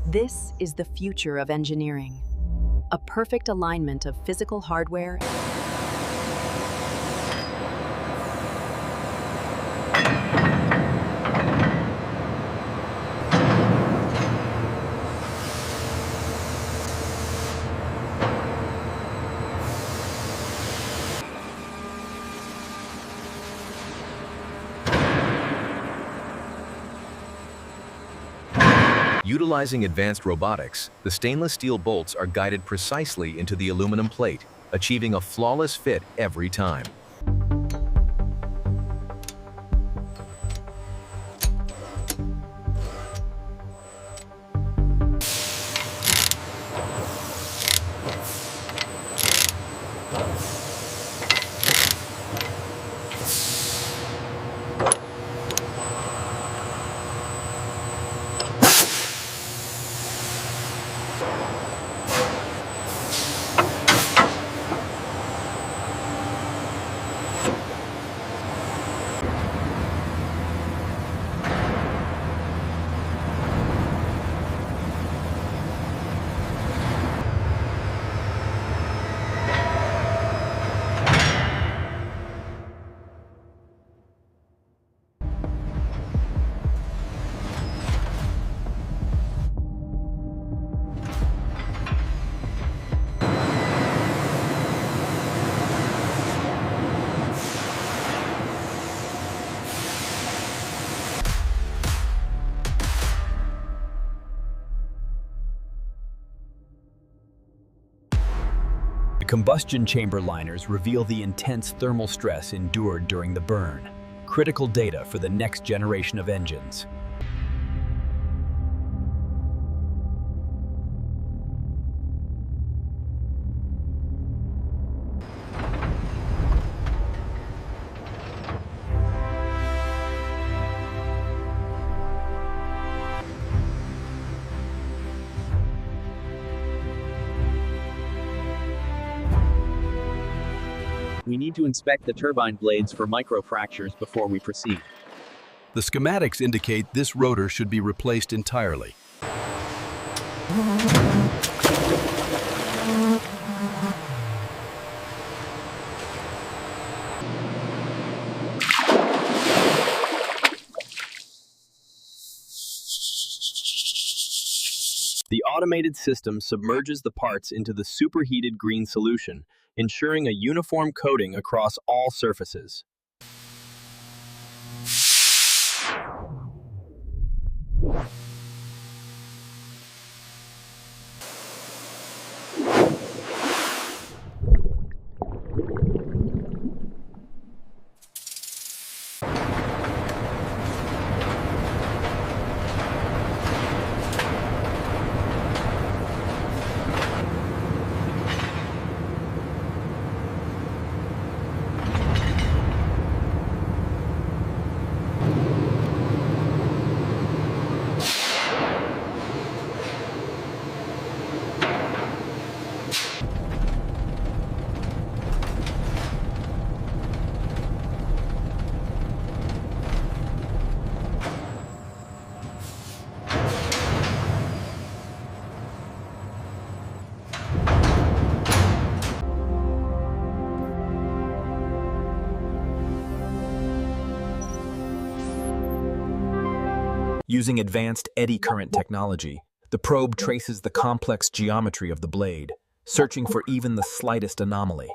This is the future of engineering. A perfect alignment of physical hardware. Utilizing advanced robotics, the stainless steel bolts are guided precisely into the aluminum plate, achieving a flawless fit every time. The combustion chamber liners reveal the intense thermal stress endured during the burn, critical data for the next generation of engines. We need to inspect the turbine blades for microfractures before we proceed. The schematics indicate this rotor should be replaced entirely. The automated system submerges the parts into the superheated green solution, ensuring a uniform coating across all surfaces. Using advanced eddy current technology, the probe traces the complex geometry of the blade, searching for even the slightest anomaly.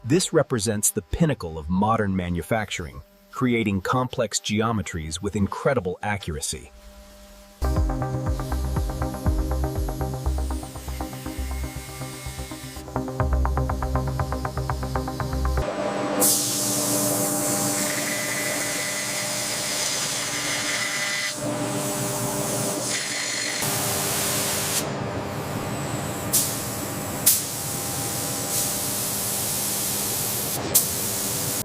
This represents the pinnacle of modern manufacturing, creating complex geometries with incredible accuracy.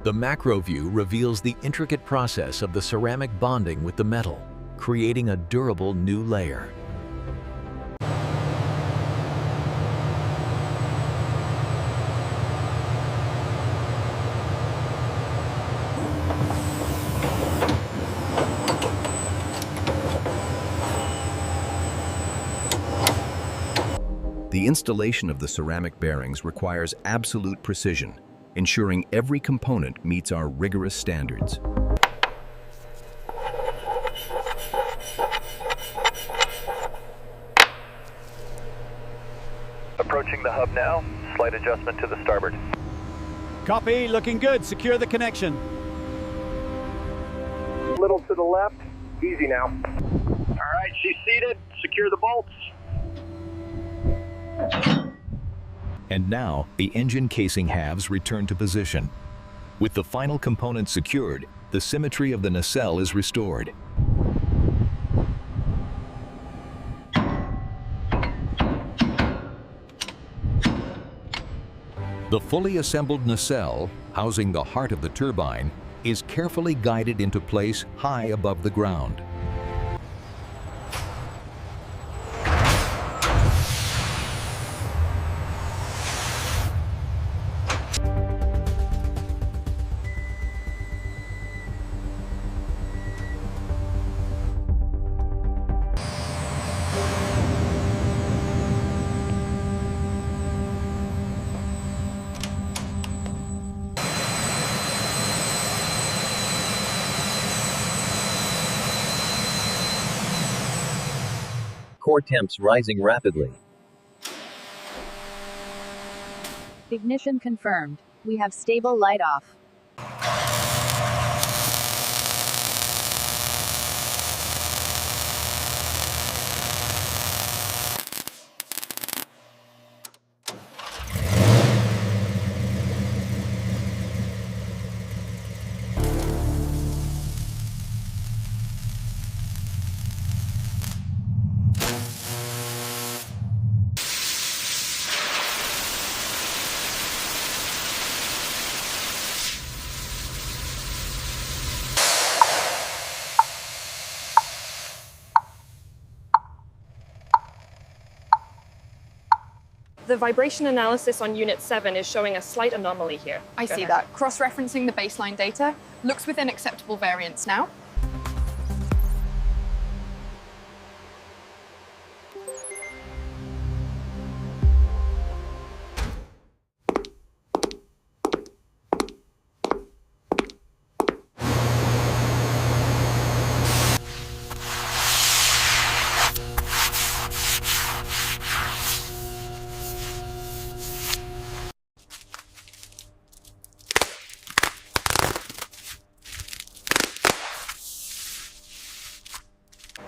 The macro view reveals the intricate process of the ceramic bonding with the metal, creating a durable new layer. The installation of the ceramic bearings requires absolute precision, ensuring every component meets our rigorous standards. Approaching the hub now. Slight adjustment to the starboard. Copy, looking good. Secure the connection. Little to the left. Easy now. All right, she's seated. Secure the bolts. And now, the engine casing halves return to position. With the final component secured, the symmetry of the nacelle is restored. The fully assembled nacelle, housing the heart of the turbine, is carefully guided into place high above the ground. Core temps rising rapidly. Ignition confirmed. We have stable light off. The vibration analysis on Unit 7 is showing a slight anomaly here. I see that. Cross-referencing the baseline data looks within acceptable variance now.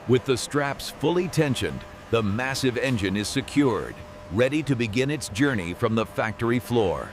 With the straps fully tensioned, the massive engine is secured, ready to begin its journey from the factory floor.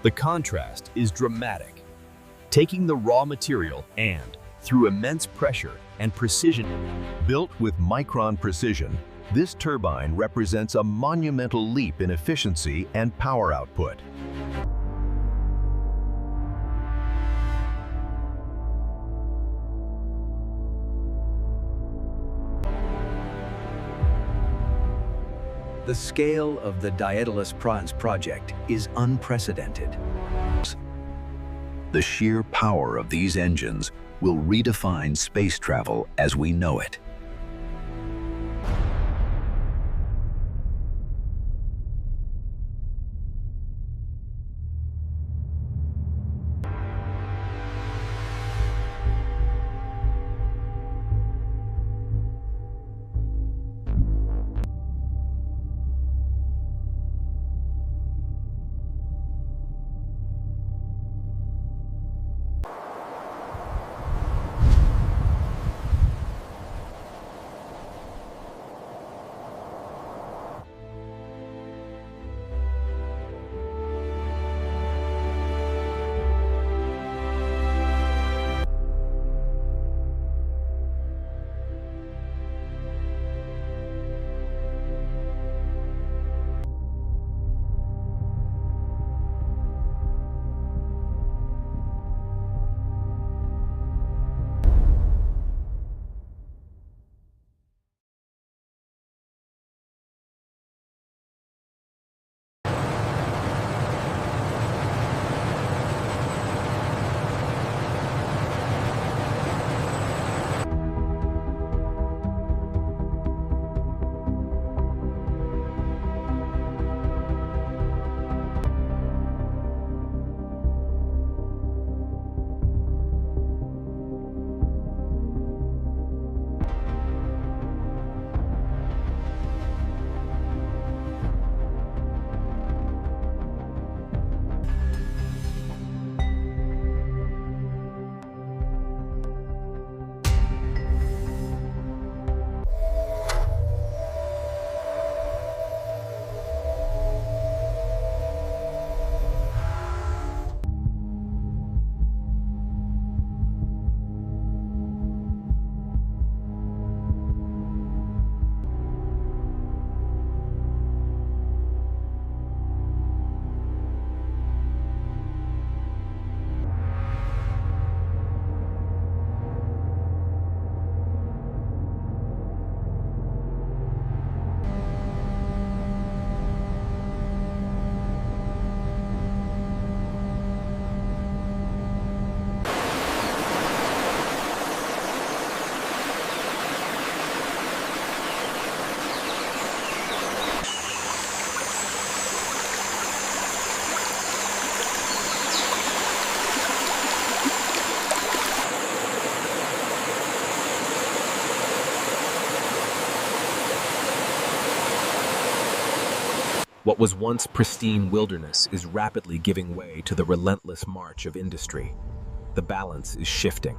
The contrast is dramatic. Taking the raw material and, through immense pressure and precision, Built with micron precision, this turbine represents a monumental leap in efficiency and power output. The scale of the Daedalus project is unprecedented. The sheer power of these engines will redefine space travel as we know it. What was once pristine wilderness is rapidly giving way to the relentless march of industry. The balance is shifting.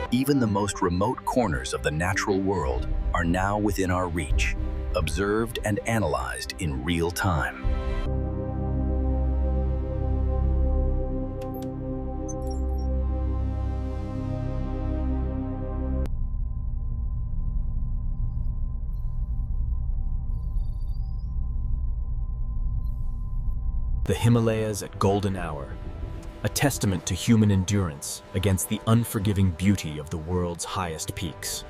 Even the most remote corners of the natural world are now within our reach, observed and analyzed in real time. The Himalayas at golden hour, a testament to human endurance against the unforgiving beauty of the world's highest peaks.